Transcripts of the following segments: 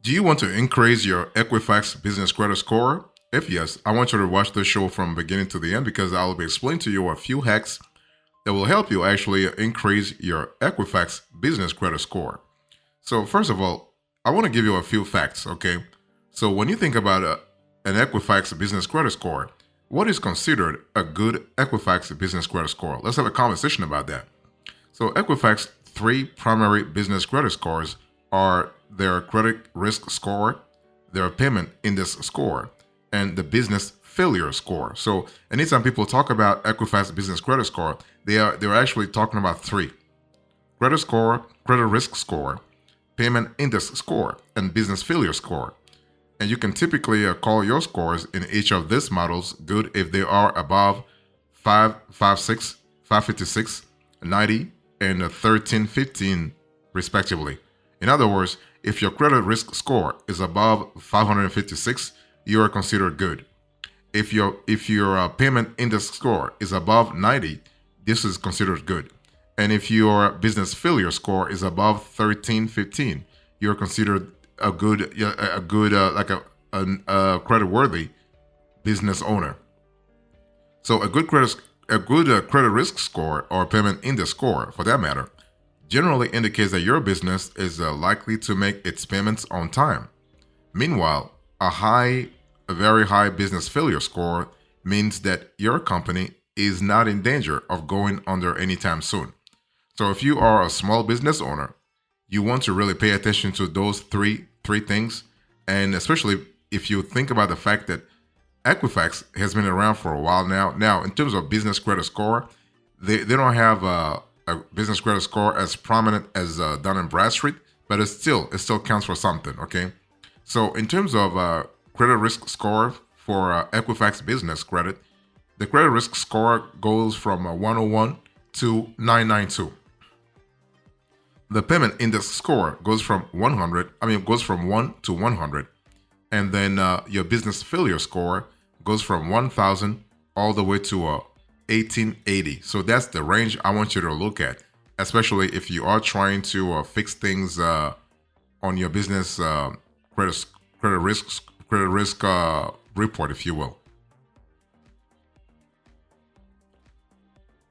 Do you want to increase your Equifax Business Credit Score? If yes, I want you to watch the show from beginning to the end because I'll be explaining to you a few hacks that will help you actually increase your Equifax Business Credit Score. So first of all, I want to give you a few facts, okay? So when you think about an Equifax Business Credit Score, what is considered a good Equifax Business Credit Score? Let's have a conversation about that. So Equifax three primary business credit scores are their credit risk score, their payment index score, and the business failure score. So anytime people talk about Equifax Business Credit Score, they're actually talking about three: credit score, credit risk score, payment index score, and business failure score. And you can typically call your scores in each of these models good if they are above 556, 556, 90, and 1315 respectively. In other words, if your credit risk score is above 556, you are considered good. If your payment index score is above 90, this is considered good. And if your business failure score is above 1315, you're considered a good credit worthy business owner. So a good credit risk score or payment index score, for that matter, generally indicates that your business is likely to make its payments on time. Meanwhile, a very high business failure score means that your company is not in danger of going under anytime soon. So if you are a small business owner, you want to really pay attention to those three things, and especially if you think about the fact that Equifax has been around for a while now. Now, in terms of business credit score, they don't have a business credit score as prominent as Dun and Bradstreet, but it still counts for something. Okay, so in terms of credit risk score for Equifax Business Credit, the credit risk score goes from 101 to 992. The payment index score goes from 100. Goes from 1 to 100, and then your business failure score goes from 1,000 all the way to 1880. So that's the range I want you to look at, especially if you are trying to fix things on your business credit risk report, if you will.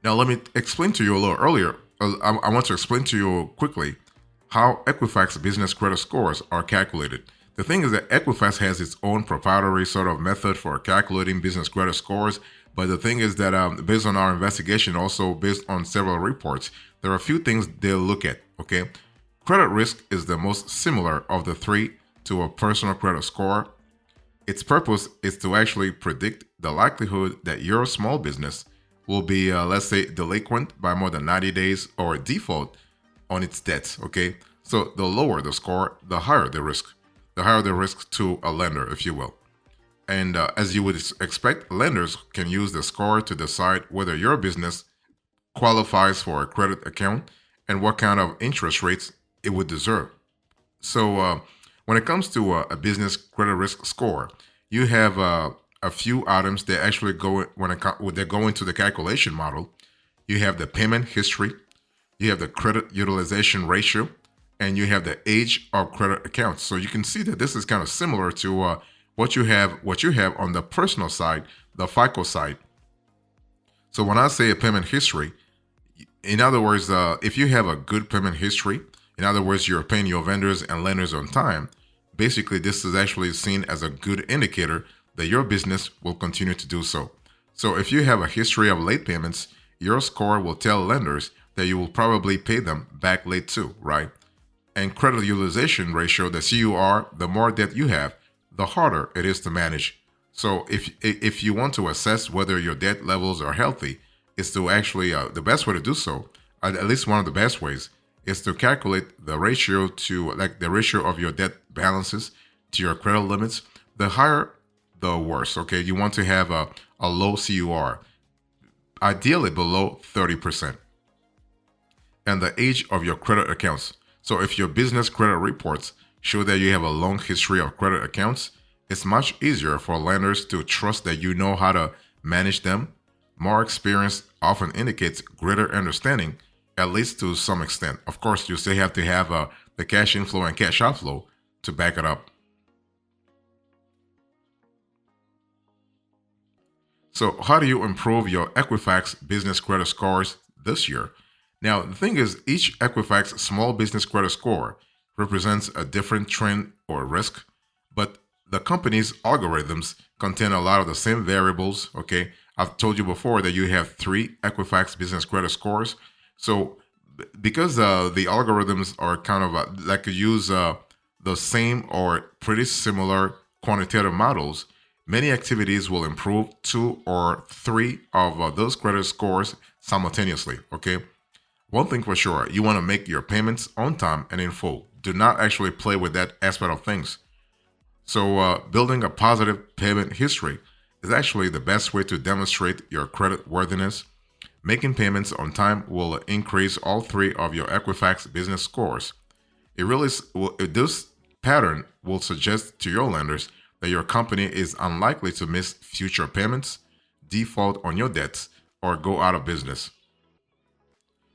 Now, let me explain to you a little earlier. I want to explain to you quickly how Equifax business credit scores are calculated. The thing is that Equifax has its own proprietary sort of method for calculating business credit scores. But the thing is that based on our investigation, also based on several reports, there are a few things they'll look at. Okay, credit risk is the most similar of the three to a personal credit score. Its purpose is to actually predict the likelihood that your small business will be, let's say, delinquent by more than 90 days or default on its debts. Okay, so the lower the score, the higher the risk. The higher the risk to a lender, if you will. And as you would expect, lenders can use the score to decide whether your business qualifies for a credit account and what kind of interest rates it would deserve. So when it comes to a business credit risk score, you have a few items that actually go they go into the calculation model. You have the payment history, you have the credit utilization ratio, and you have the age of credit accounts. So you can see that this is kind of similar to what you have on the personal side, the FICO side. So when I say a payment history, in other words, if you have a good payment history, in other words, you're paying your vendors and lenders on time, basically this is actually seen as a good indicator that your business will continue to do so. So if you have a history of late payments, your score will tell lenders that you will probably pay them back late too, right? And credit utilization ratio, the CUR, the more debt you have, the harder it is to manage. So if you want to assess whether your debt levels are healthy, is to actually, the best way to do so, at least one of the best ways, is to calculate the ratio the ratio of your debt balances to your credit limits. The higher, the worse. Okay, you want to have a low CUR, ideally below 30%. And the age of your credit accounts. So if your business credit reports show that you have a long history of credit accounts, it's much easier for lenders to trust that you know how to manage them. More experience often indicates greater understanding, at least to some extent. Of course, you still have to have the cash inflow and cash outflow, to back it up. So, how do you improve your Equifax business credit scores this year? Now, the thing is, each Equifax small business credit score represents a different trend or risk, but the company's algorithms contain a lot of the same variables. Okay, I've told you before that you have three Equifax business credit scores. So, because the algorithms are kind of like use the same or pretty similar quantitative models, many activities will improve two or three of those credit scores simultaneously. Okay. One thing for sure, you want to make your payments on time and in full. Do not actually play with that aspect of things. So, building a positive payment history is actually the best way to demonstrate your credit worthiness. Making payments on time will increase all three of your Equifax business scores. This pattern will suggest to your lenders that your company is unlikely to miss future payments, default on your debts, or go out of business.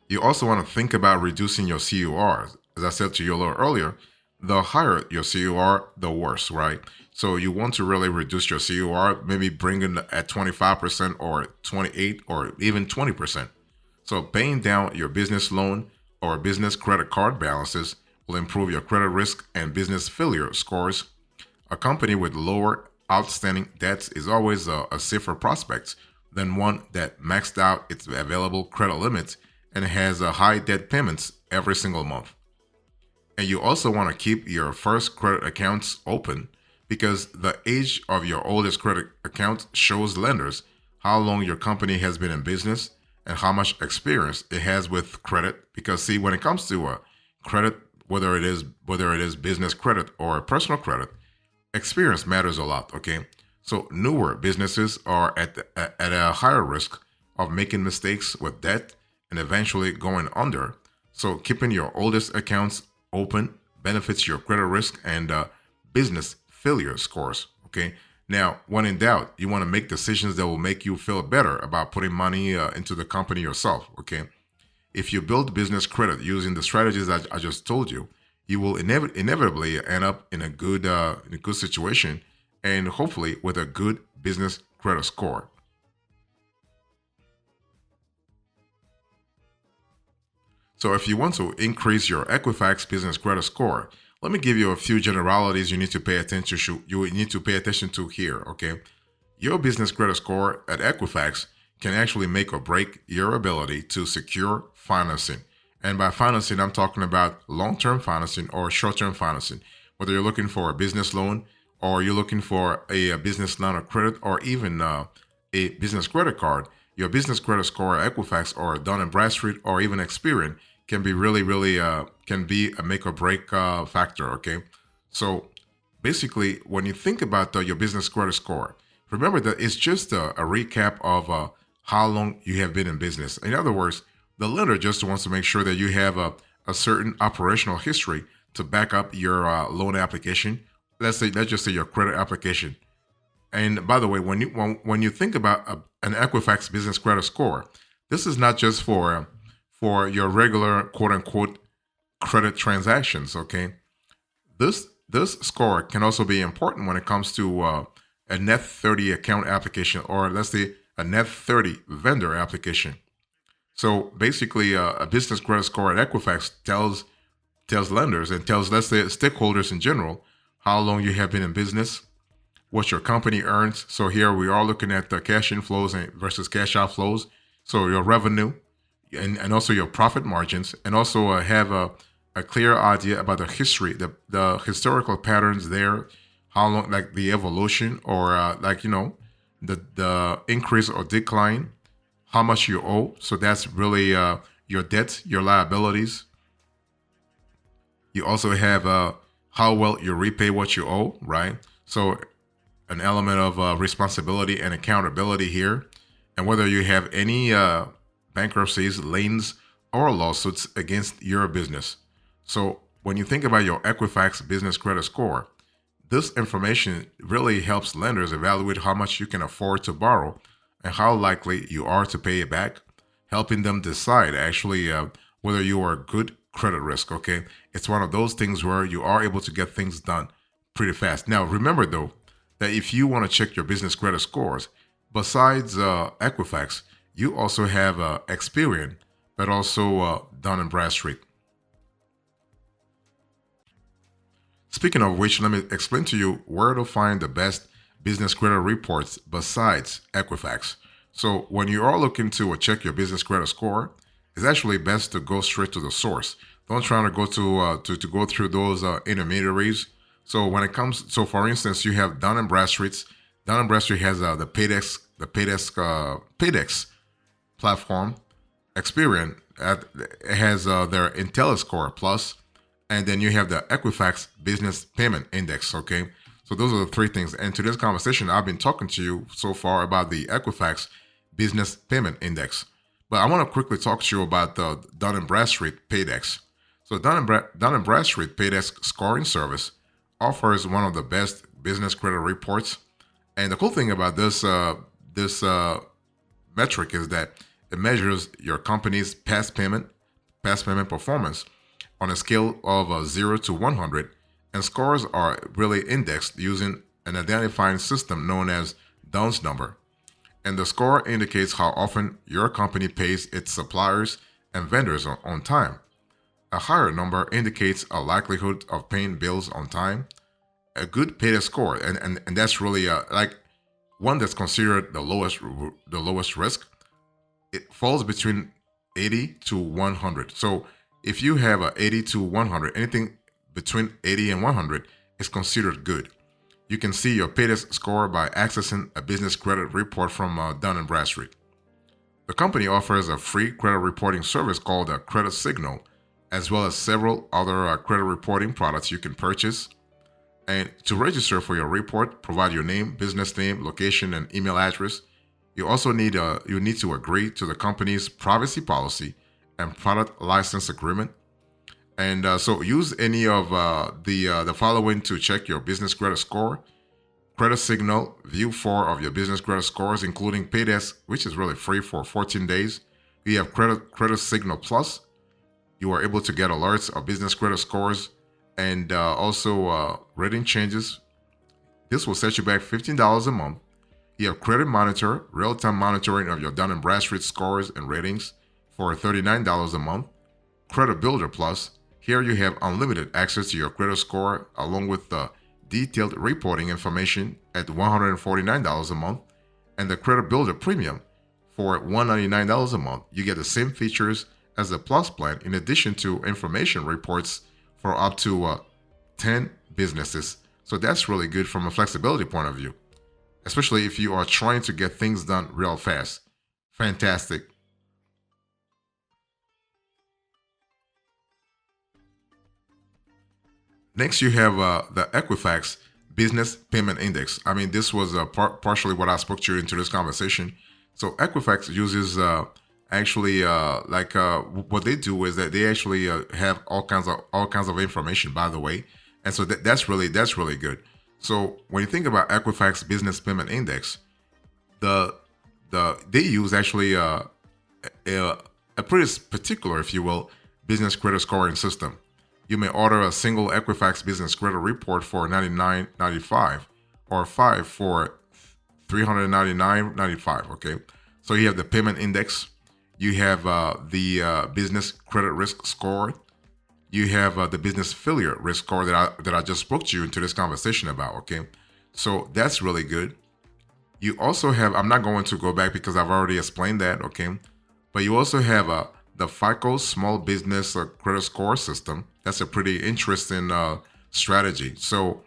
You also want to think about reducing your CUR. As I said to you a little earlier, the higher your CUR, the worse, right? So you want to really reduce your CUR, maybe bring it at 25% or 28 or even 20%. So paying down your business loan or business credit card balances will improve your credit risk and business failure scores. A company with lower outstanding debts is always a safer prospect than one that maxed out its available credit limits and has a high debt payments every single month. And you also want to keep your first credit accounts open because the age of your oldest credit account shows lenders how long your company has been in business and how much experience it has with credit. Because see, when it comes to credit, whether it is business credit or personal credit, experience matters a lot. Okay, so newer businesses are at a higher risk of making mistakes with debt and eventually going under. So keeping your oldest accounts open benefits your credit risk and business failure scores. Okay. Now, when in doubt, you want to make decisions that will make you feel better about putting money into the company yourself. Okay. If you build business credit using the strategies I just told you, you will inevitably end up in a good situation and hopefully with a good business credit score. So if you want to increase your Equifax business credit score, let me give you a few generalities you need to pay attention to. You need to pay attention to here. Okay, your business credit score at Equifax can actually make or break your ability to secure financing. And by financing, I'm talking about long-term financing or short-term financing. Whether you're looking for a business loan or you're looking for a business line of credit or even a business credit card, your business credit score at Equifax or Dun& Bradstreet or even Experian can be really can be a make or break factor. Okay, so basically, when you think about your business credit score, remember that it's just a recap of how long you have been in business. In other words, the lender just wants to make sure that you have a certain operational history to back up your loan application. Let's just say your credit application. And by the way, when you think about an Equifax business credit score, this is not just for your regular quote unquote credit transactions. Okay, this score can also be important when it comes to a net 30 account application, or let's say a net 30 vendor application. So basically, a business credit score at Equifax tells lenders and tells, let's say, stakeholders in general how long you have been in business, what your company earns. So here we are looking at the cash inflows versus cash outflows. So your revenue and also your profit margins, and also have a clear idea about the history, the historical patterns there, how long, like the evolution or the increase or decline, how much you owe. So that's really your debts, your liabilities. You also have how well you repay what you owe, right? So an element of responsibility and accountability here, and whether you have any bankruptcies, liens, or lawsuits against your business. So when you think about your Equifax business credit score, this information really helps lenders evaluate how much you can afford to borrow and how likely you are to pay it back, helping them decide actually whether you are a good credit risk. Okay, it's one of those things where you are able to get things done pretty fast. Now, remember though that if you want to check your business credit scores, besides Equifax, you also have Experian, but also Dun and Bradstreet. Speaking of which, let me explain to you where to find the best business credit reports besides Equifax. So when you are looking to check your business credit score, it's actually best to go straight to the source. Don't try to go to go through those intermediaries. So when it comes, so for instance, you have Dun and Bradstreet's. Dun and Bradstreet has the Paydex platform. Experian has their IntelliScore Plus, and then you have the Equifax Business Payment Index. Okay, so those are the three things. And today's conversation, I've been talking to you so far about the Equifax Business Payment Index, but I want to quickly talk to you about the Dun and Bradstreet Paydex. So Dun and Bradstreet Paydex scoring service offers one of the best business credit reports. And the cool thing about this metric is that it measures your company's past payment performance on a scale of 0 to 100, and scores are really indexed using an identifying system known as Dunn's number. And the score indicates how often your company pays its suppliers and vendors on time. A higher number indicates a likelihood of paying bills on time. A good payday score, and that's really like one that's considered the lowest risk. It falls between 80 to 100. So if you have a 80 to 100, anything between 80 and 100 is considered good. You can see your payday score by accessing a business credit report from Dun & Bradstreet. The company offers a free credit reporting service called a Credit Signal, as well as several other credit reporting products you can purchase. And to register for your report, provide your name, business name, location, and email address. You also need to agree to the company's privacy policy and product license agreement. And so use any of the following to check your business credit score. Credit Signal, view 4 of your business credit scores, including Paydesk, which is really free for 14 days. You have Credit Signal Plus. You are able to get alerts of business credit scores and also rating changes. This will set you back $15 a month. You have Credit Monitor, real-time monitoring of your Dun & Bradstreet scores and ratings for $39 a month. Credit Builder Plus, here you have unlimited access to your credit score along with the detailed reporting information at $149 a month. And the Credit Builder Premium for $199 a month. You get the same features as the Plus plan in addition to information reports for up to 10 businesses. So that's really good from a flexibility point of view, especially if you are trying to get things done real fast. Fantastic. Next, you have the Equifax Business Payment Index. I mean, this was partially what I spoke to you into this conversation. So Equifax uses what they do is that they actually have all kinds of information, by the way, and so that's really good. So when you think about Equifax Business Payment Index, they use actually a pretty particular, if you will, business credit scoring system. You may order a single Equifax business credit report for $99.95 or 5 for $399.95. Okay, so you have the payment index, you have the business credit risk score, you have the business failure risk score that I just spoke to you into this conversation about. Okay, so that's really good. You also have, I'm not going to go back because I've already explained that. Okay, but you also have the FICO Small Business Credit Score System. That's a pretty interesting strategy. So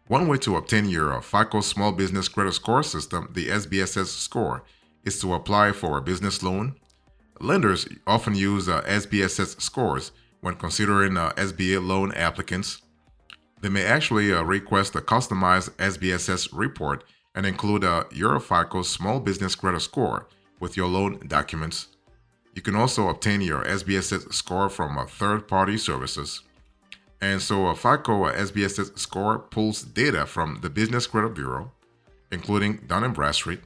one way to obtain your FICO Small Business Credit Score System, the SBSS score, is to apply for a business loan. Lenders often use SBSS scores when considering SBA loan applicants. They may actually request a customized SBSS report and include your FICO Small Business Credit Score with your loan documents. You can also obtain your SBSS score from third-party services. And so a FICO SBSS score pulls data from the Business Credit Bureau, including Dun & Bradstreet,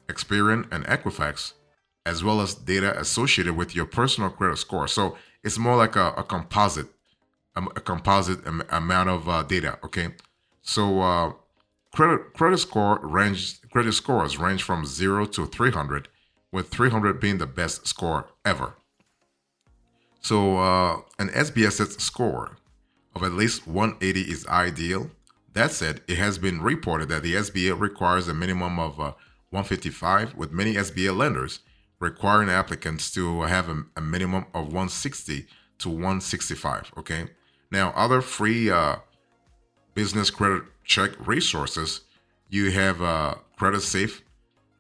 Experian, and Equifax, as well as data associated with your personal credit score. So It's more like a composite, amount of data. Okay, so credit scores range from 0 to 300, with 300 being the best score ever. So an SBSS score of at least 180 is ideal. That said, it has been reported that the SBA requires a minimum of 155, with many SBA lenders requiring applicants to have a minimum of 160 to 165. Okay. Now, other free business credit check resources, you have Credit Safe.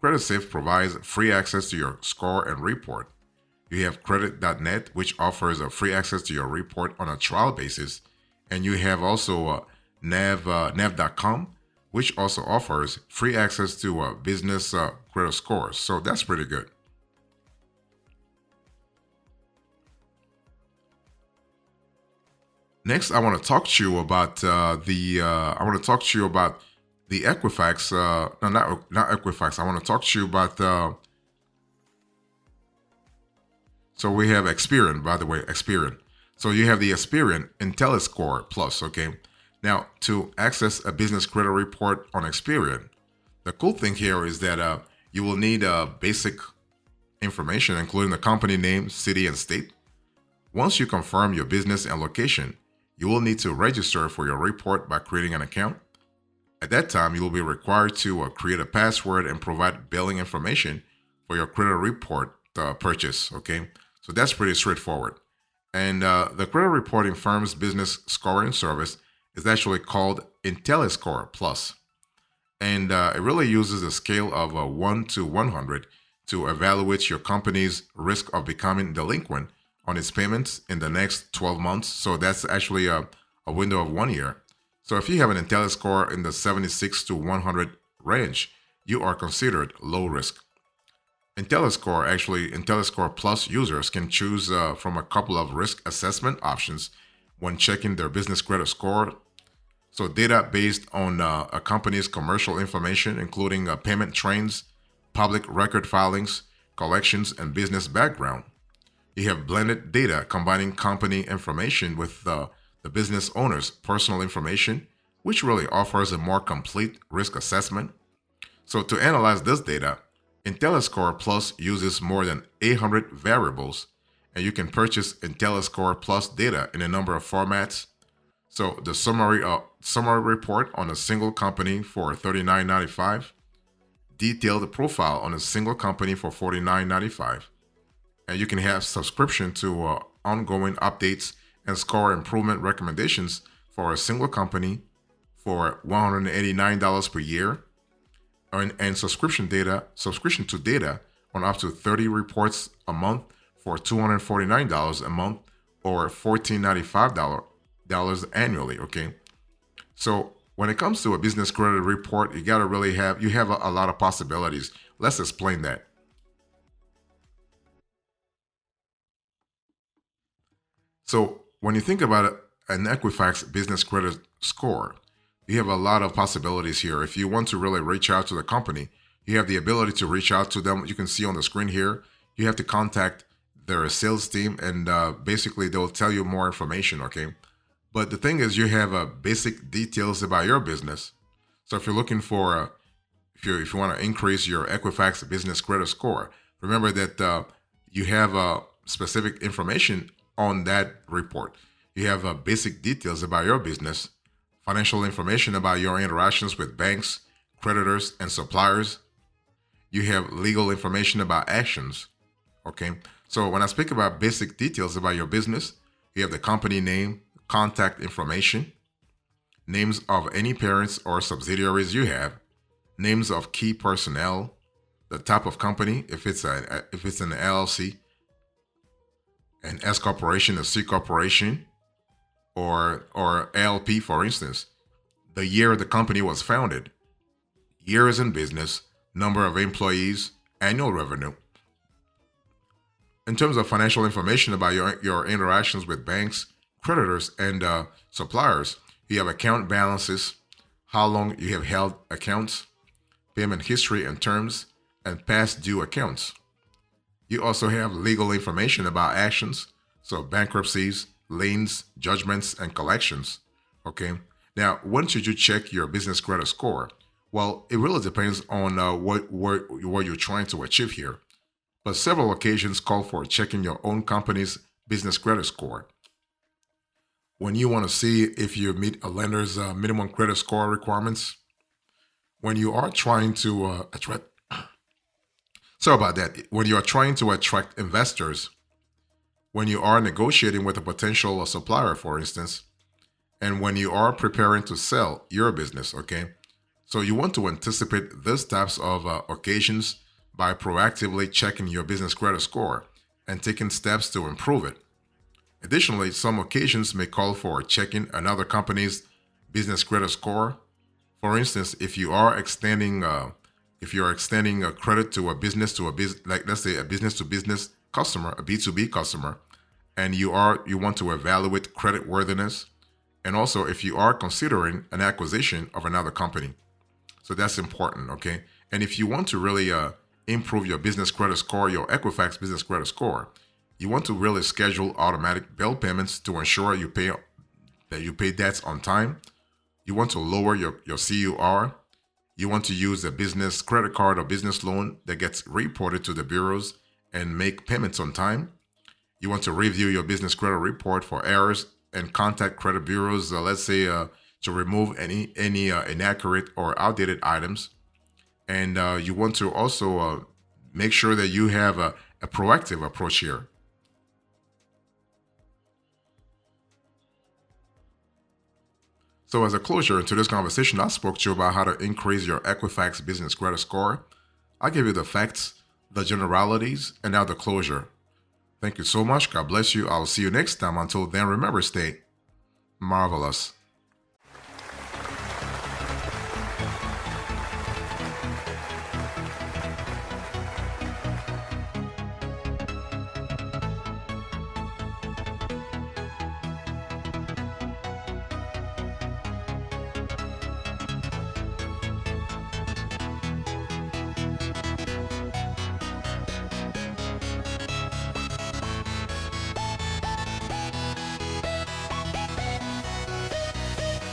Credit Safe provides free access to your score and report. You have credit.net, which offers a free access to your report on a trial basis. And you have also nav.com, which also offers free access to business credit scores. So that's pretty good. Next, I want to talk to you about the Equifax. No, not Equifax. I want to talk to you about. So we have Experian, by the way, Experian. So you have the Experian IntelliScore Plus. Okay. Now, to access a business credit report on Experian, the cool thing here is that you will need basic information, including the company name, city, and state. Once you confirm your business and location, you will need to register for your report by creating an account. At that time, you will be required to create a password and provide billing information for your credit report purchase. Okay, so that's pretty straightforward. And the credit reporting firm's business scoring service is actually called IntelliScore Plus. And it really uses a scale of 1 to 100 to evaluate your company's risk of becoming delinquent on its payments in the next 12 months. So that's actually a window of 1 year. So if you have an IntelliScore in the 76 to 100 range, you are considered low risk. IntelliScore Plus users can choose from a couple of risk assessment options when checking their business credit score. So data based on a company's commercial information, including payment trends, public record filings, collections, and business background. You have blended data combining company information with the business owner's personal information, which really offers a more complete risk assessment. So to analyze this data, IntelliScore Plus uses more than 800 variables, and you can purchase IntelliScore Plus data in a number of formats. So the summary report on a single company for $39.95, detailed profile on a single company for $49.95, and you can have subscription to ongoing updates and score improvement recommendations for a single company for $189 per year, and subscription to data on up to 30 reports a month for $249 a month or $1,495 annually. Okay, so when it comes to a business credit report, you have a lot of possibilities. Let's explain that. So when you think about an Equifax business credit score, you have a lot of possibilities here. If you want to really reach out to the company, you have the ability to reach out to them. You can see on the screen here, you have to contact their sales team, and basically they'll tell you more information. Okay, but the thing is, you have basic details about your business. So if you're looking for if you want to increase your Equifax business credit score, remember that you have specific information on that report. You have basic details about your business, financial information about your interactions with banks, creditors, and suppliers. You have legal information about actions. Okay, so when I speak about basic details about your business, you have the company name, contact information, names of any parents or subsidiaries you have, names of key personnel, the type of company, if it's an LLC, an S corporation, a C corporation, or ALP, for instance, the year the company was founded, years in business, number of employees, annual revenue. In terms of financial information about your interactions with banks, creditors, and suppliers, you have account balances, how long you have held accounts, payment history and terms, and past due accounts. You also have legal information about actions, So bankruptcies, liens, judgments, and collections. Okay. Now, when should you check your business credit score? Well, it really depends on what you're trying to achieve here. But several occasions call for checking your own company's business credit score. When you want to see if you meet a lender's minimum credit score requirements, when you are trying to attract, sorry about that, when you are trying to attract investors, when you are negotiating with a potential supplier, for instance, and when you are preparing to sell your business, okay? So you want to anticipate these types of occasions by proactively checking your business credit score and taking steps to improve it. Additionally, some occasions may call for checking another company's business credit score. For instance, if you're extending a credit to a business, like let's say a business to business customer, a B2B customer, and you want to evaluate credit worthiness, and also if you are considering an acquisition of another company. So that's important, okay? And if you want to really improve your business credit score, your Equifax business credit score, you want to really schedule automatic bill payments to ensure you pay debts on time. You want to lower your CUR. You want to use a business credit card or business loan that gets reported to the bureaus and make payments on time. You want to review your business credit report for errors and contact credit bureaus, let's say to remove any inaccurate or outdated items. And you want to also make sure that you have a proactive approach here. So as a closure to this conversation, I spoke to you about how to increase your Equifax business credit score. I gave you the facts, the generalities, and now the closure. Thank you so much. God bless you. I'll see you next time. Until then, remember, stay marvelous.